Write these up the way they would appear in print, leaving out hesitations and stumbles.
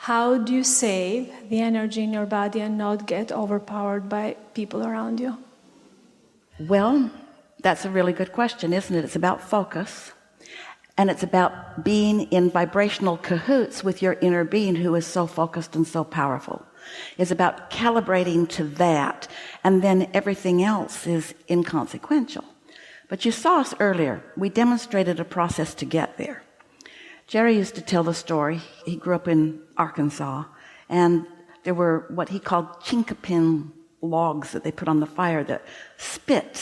How do you save the energy in your body and not get overpowered by people around you? Well, that's a really good question, isn't it? It's about focus, and it's about being in vibrational cahoots with your inner being who is so focused and so powerful. It's about calibrating to that, and then everything else is inconsequential. But you saw us earlier. We demonstrated a process to get there. Jerry used to tell the story. He grew up in Arkansas, and there were what he called chinkapin logs that they put on the fire that spit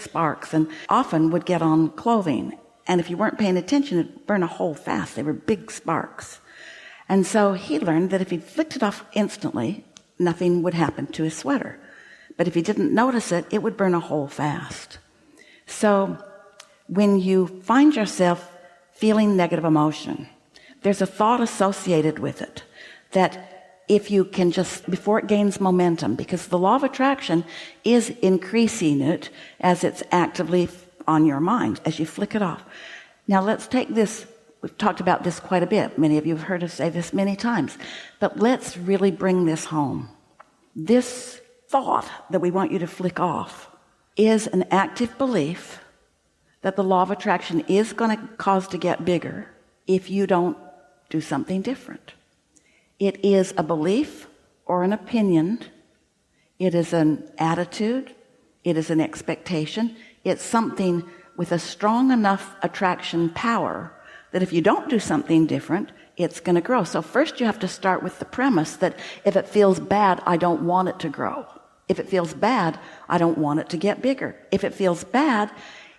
sparks, and often would get on clothing. And if you weren't paying attention, it'd burn a hole fast. They were big sparks. And so he learned that if he flicked it off instantly, nothing would happen to his sweater. But if he didn't notice it, it would burn a hole fast. So when you find yourself feeling negative emotion, there's a thought associated with it that if you can just, before it gains momentum, because the law of attraction is increasing it as it's actively on your mind, as you flick it off. Now let's take this, we've talked about this quite a bit. Many of you have heard us say this many times, but let's really bring this home. This thought that we want you to flick off is an active belief that the law of attraction is going to cause to get bigger if you don't do something different. It is a belief or an opinion. It is an attitude. It is an expectation. It's something with a strong enough attraction power that if you don't do something different, it's going to grow. So first you have to start with the premise that if it feels bad, I don't want it to grow. If it feels bad, I don't want it to get bigger. If it feels bad,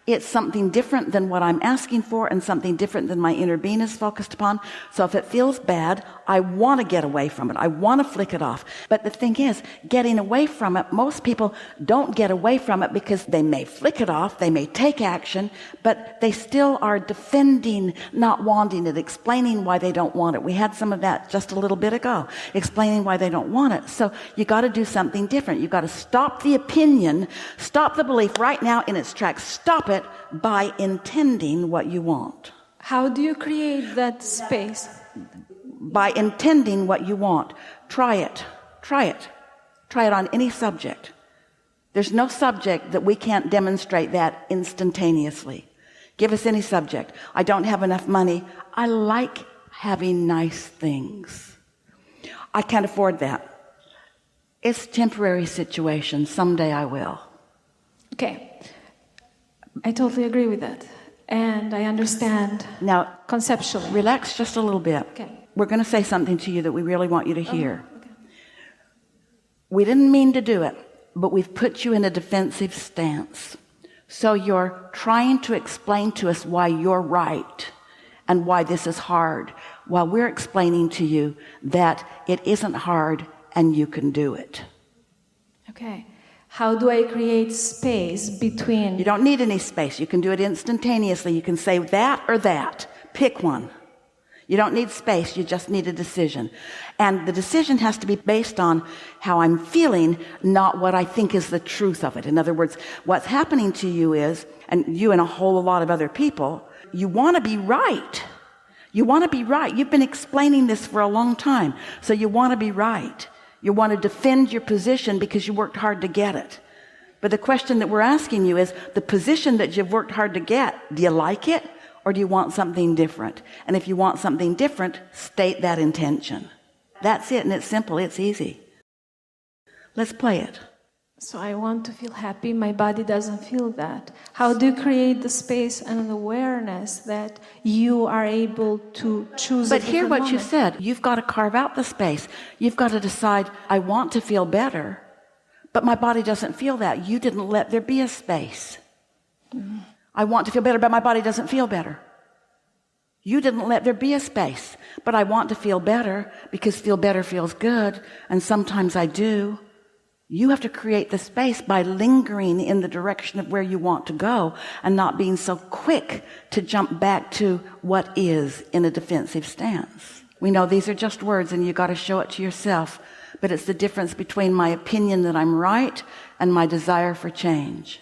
it's something different than what I'm asking for and something different than my inner being is focused upon. So if it feels bad, I want to get away from it. I want to flick it off. But the thing is, getting away from it, most people don't get away from it because they may flick it off, they may take action, but they still are defending not wanting it, explaining why they don't want it. We had some of that just a little bit ago, explaining why they don't want it. So you got to do something different. You got to stop the opinion, stop the belief right now in its tracks. Stop it by intending what you want. How do you create that space? By intending what you want. Try it. Try it. Try it on any subject. There's no subject that we can't demonstrate that instantaneously. Give us any subject. I don't have enough money. I like having nice things. I can't afford that. It's a temporary situation. Someday I will. Okay. I totally agree with that. And I understand now conceptually. Relax just a little bit. Okay. We're going to say something to you that we really want you to hear. Okay. We didn't mean to do it, but we've put you in a defensive stance. So you're trying to explain to us why you're right and why this is hard, while we're explaining to you that it isn't hard and you can do it. Okay. How do I create space between? You don't need any space. You can do it instantaneously. You can say that or that. Pick one. You don't need space. You just need a decision. And the decision has to be based on how I'm feeling, not what I think is the truth of it. In other words, what's happening to you is, and you and a whole lot of other people, you want to be right. You want to be right. You've been explaining this for a long time. So you want to be right. You want to defend your position because you worked hard to get it. But the question that we're asking you is, the position that you've worked hard to get, do you like it or do you want something different? And if you want something different, state that intention. That's it, and it's simple, it's easy. Let's play it. So I want to feel happy, my body doesn't feel that. How do you create the space and an awareness that you are able to choose But hear what you said. You've got to carve out the space. You've got to decide, I want to feel better, but my body doesn't feel that. You didn't let there be a space. Mm-hmm. I want to feel better, but my body doesn't feel better. You didn't let there be a space, but I want to feel better because feel better feels good, and sometimes I do. You have to create the space by lingering in the direction of where you want to go and not being so quick to jump back to what is in a defensive stance. We know these are just words and you got to show it to yourself, but it's the difference between my opinion that I'm right and my desire for change.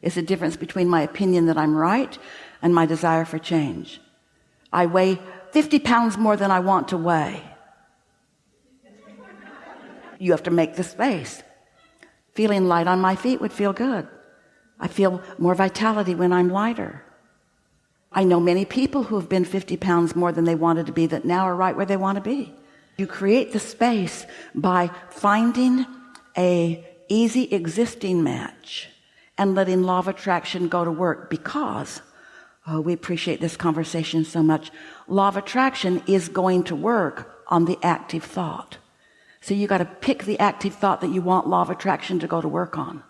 It's the difference between my opinion that I'm right and my desire for change. I weigh 50 pounds more than I want to weigh. You have to make the space. Feeling light on my feet would feel good. I feel more vitality when I'm lighter. I know many people who have been 50 pounds more than they wanted to be that now are right where they want to be. You create the space by finding a easy existing match and letting law of attraction go to work, because we appreciate this conversation so much. Law of attraction is going to work on the active thought. So you got to pick the active thought that you want law of attraction to go to work on.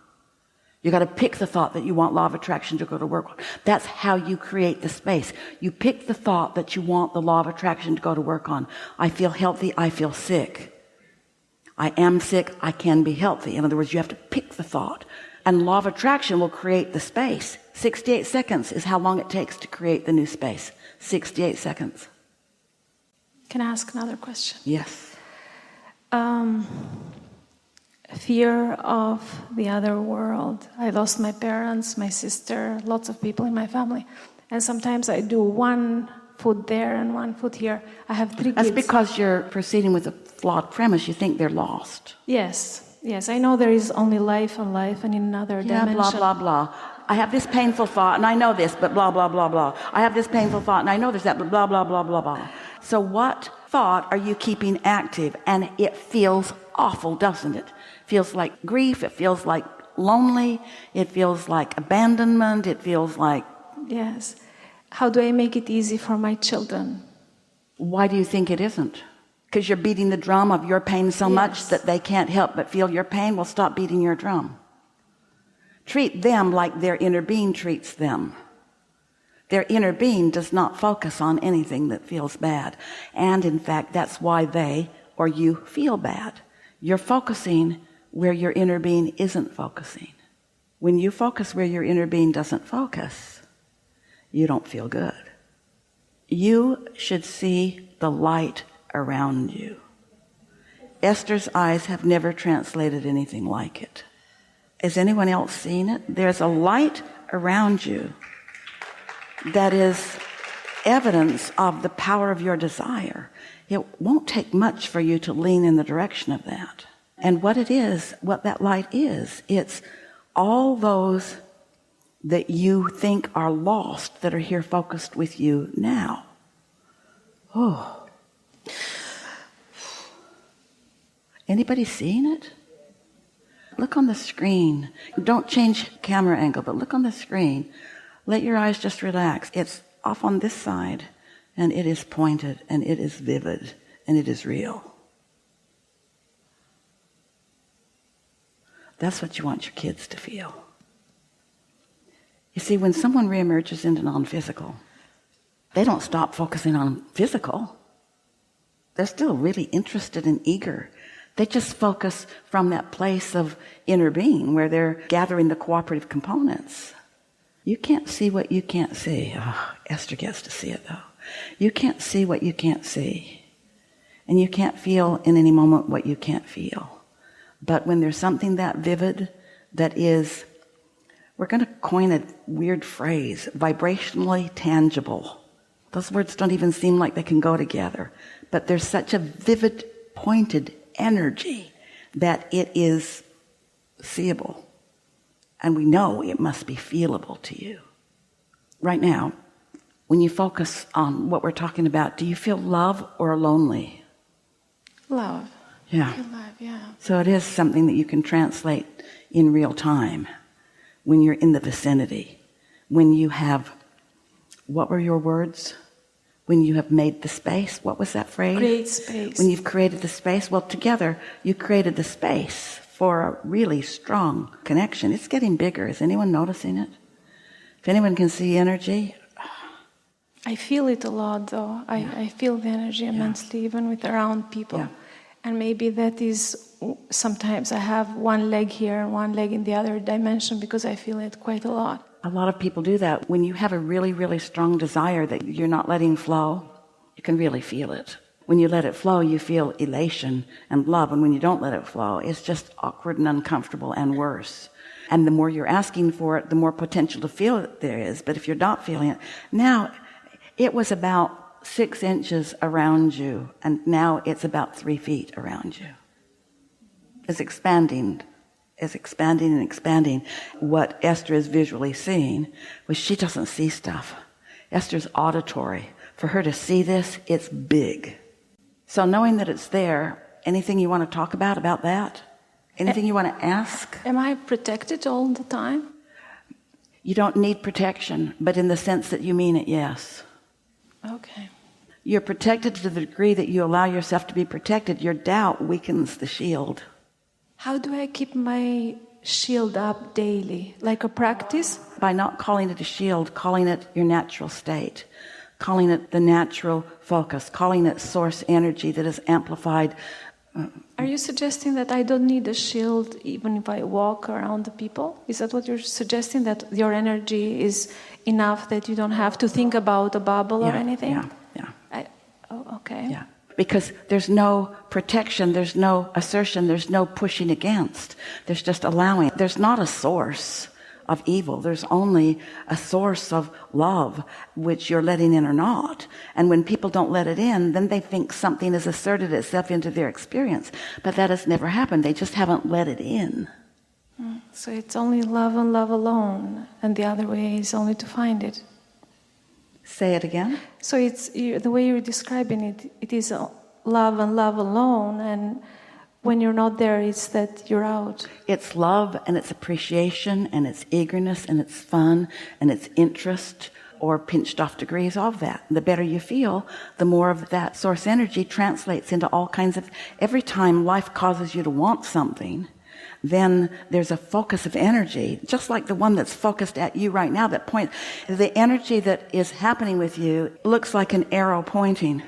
You got to pick the thought that you want law of attraction to go to work on. That's how you create the space. You pick the thought that you want the law of attraction to go to work on. I feel healthy, I feel sick. I am sick, I can be healthy. In other words, you have to pick the thought. And law of attraction will create the space. 68 seconds is how long it takes to create the new space. 68 seconds. Can I ask another question? Yes. Fear of the other world. I lost my parents, my sister, lots of people in my family. And sometimes I do one foot there and one foot here. I have 3 kids. That's because you're proceeding with a flawed premise. You think they're lost. Yes, I know there is only life and life and in another dimension. Blah, blah, blah. I have this painful thought and I know this, but blah, blah, blah, blah. I have this painful thought and I know there's that, but blah, blah, blah, blah, blah. So what thought are you keeping active? And it feels awful, doesn't it? Feels like grief. It feels like lonely. It feels like abandonment. It feels like... Yes. How do I make it easy for my children? Why do you think it isn't? Because you're beating the drum of your pain so much that they can't help but feel your pain. Well, stop beating your drum. Treat them like their inner being treats them. Their inner being does not focus on anything that feels bad. And in fact, that's why they or you feel bad. You're focusing where your inner being isn't focusing. When you focus where your inner being doesn't focus, you don't feel good. You should see the light around you. Esther's eyes have never translated anything like it. Has anyone else seen it? There's a light around you that is evidence of the power of your desire. It won't take much for you to lean in the direction of that. And what it is, what that light is, it's all those that you think are lost that are here focused with you now. Oh. Anybody seeing it? Look on the screen. Don't change camera angle, but look on the screen. Let your eyes just relax. It's off on this side, and it is pointed, and it is vivid, and it is real. That's what you want your kids to feel. You see, when someone reemerges into non-physical, they don't stop focusing on physical. They're still really interested and eager. They just focus from that place of inner being where they're gathering the cooperative components. You can't see what you can't see. Oh, Esther gets to see it, though. You can't see what you can't see. And you can't feel in any moment what you can't feel. But when there's something that vivid, that is, we're going to coin a weird phrase, vibrationally tangible. Those words don't even seem like they can go together. But there's such a vivid, pointed energy that it is seeable. And we know it must be feelable to you. Right now, when you focus on what we're talking about, do you feel love or lonely? Love. Yeah. I feel love, yeah. So it is something that you can translate in real time when you're in the vicinity. When you have, what were your words? When you have made the space. What was that phrase? Create space. When you've created the space. Well, together you created the space for a really strong connection. It's getting bigger. Is anyone noticing it? If anyone can see energy. I feel it a lot, though. I feel the energy immensely, even with around people. Yeah. And maybe that is, sometimes I have one leg here and one leg in the other dimension because I feel it quite a lot. A lot of people do that. When you have a really, really strong desire that you're not letting flow, you can really feel it. When you let it flow, you feel elation and love. And when you don't let it flow, it's just awkward and uncomfortable and worse. And the more you're asking for it, the more potential to feel it there is. But if you're not feeling it, now, it was about 6 inches around you, and now it's about 3 feet around you. It's expanding and expanding. What Esther is visually seeing was she doesn't see stuff. Esther's auditory. For her to see this, it's big. So knowing that it's there, anything you want to talk about that? Anything you want to ask? Am I protected all the time? You don't need protection, but in the sense that you mean it, yes. Okay. You're protected to the degree that you allow yourself to be protected. Your doubt weakens the shield. How do I keep my shield up daily? Like a practice? By not calling it a shield, calling it your natural state, calling it the natural focus, calling it source energy that is amplified. Are you suggesting that I don't need a shield even if I walk around the people? Is that what you're suggesting, that your energy is enough that you don't have to think about a bubble or anything? Yeah. Okay. Yeah. Because there's no protection, there's no assertion, there's no pushing against. There's just allowing. There's not a source of evil. There's only a source of love, which you're letting in or not. And when people don't let it in, then they think something has asserted itself into their experience. But that has never happened. They just haven't let it in. So it's only love and love alone, and the other way is only to find it. Say it again. So it's the way you're describing it. It is love and love alone, and when you're not there, it's that you're out. It's love and it's appreciation and it's eagerness and it's fun and it's interest or pinched off degrees of that. The better you feel, the more of that source energy translates into all kinds of. Every time life causes you to want something, then there's a focus of energy, just like the one that's focused at you right now, that point. The energy that is happening with you looks like an arrow pointing.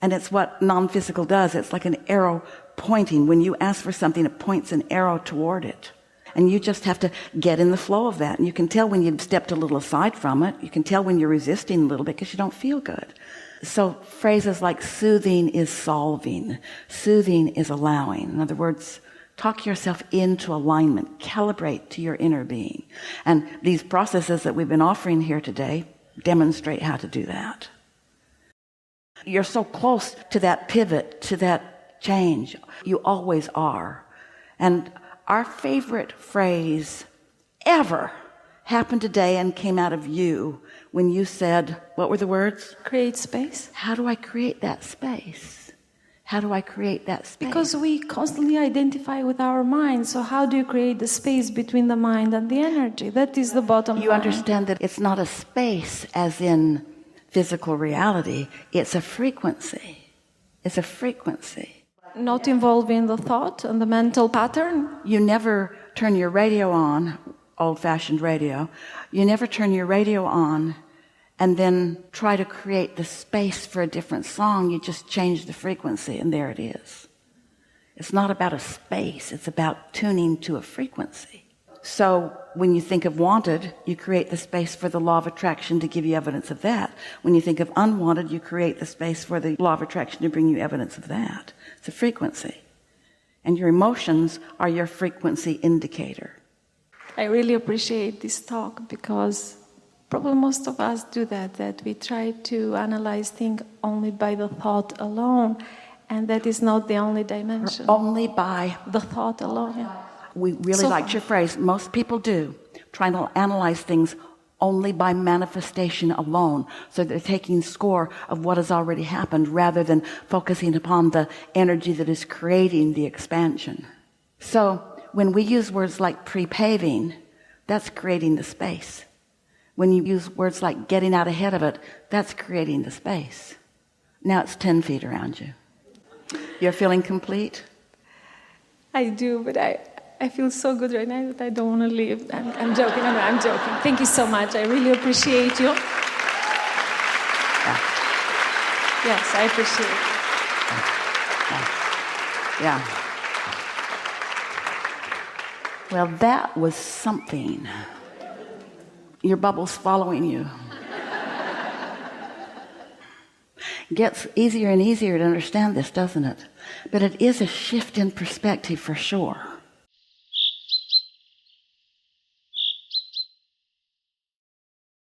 And it's what non-physical does. It's like an arrow pointing. When you ask for something, it points an arrow toward it. And you just have to get in the flow of that. And you can tell when you've stepped a little aside from it. You can tell when you're resisting a little bit because you don't feel good. So phrases like soothing is solving. Soothing is allowing. In other words, talk yourself into alignment. Calibrate to your inner being. And these processes that we've been offering here today demonstrate how to do that. You're so close to that pivot, to that change. You always are. And our favorite phrase ever happened today and came out of you when you said, what were the words? Create space. How do I create that space? How do I create that space? Because we constantly identify with our mind. So how do you create the space between the mind and the energy? That is the bottom line. You understand that it's not a space as in physical reality. It's a frequency. It's a frequency. Not involving the thought and the mental pattern. You never turn your radio on, old-fashioned radio. You never turn your radio on and then try to create the space for a different song. You just change the frequency and there it is. It's not about a space. It's about tuning to a frequency. So when you think of wanted, you create the space for the law of attraction to give you evidence of that. When you think of unwanted, you create the space for the law of attraction to bring you evidence of that. It's a frequency. And your emotions are your frequency indicator. I really appreciate this talk because probably most of us do that we try to analyze things only by the thought alone. And that is not the only dimension. Only by the thought alone. Yeah. We really liked your phrase. Most people do. Trying to analyze things only by manifestation alone. So they're taking score of what has already happened rather than focusing upon the energy that is creating the expansion. So when we use words like pre-paving, that's creating the space. When you use words like getting out ahead of it, that's creating the space. Now it's 10 feet around you. You're feeling complete? I do, but I feel so good right now that I don't want to leave. I'm joking. I'm joking. Thank you so much. I really appreciate you. Yeah. Yes, I appreciate it. Yeah. Well, that was something. Your bubble's following you. It gets easier and easier to understand this, doesn't it? But it is a shift in perspective for sure.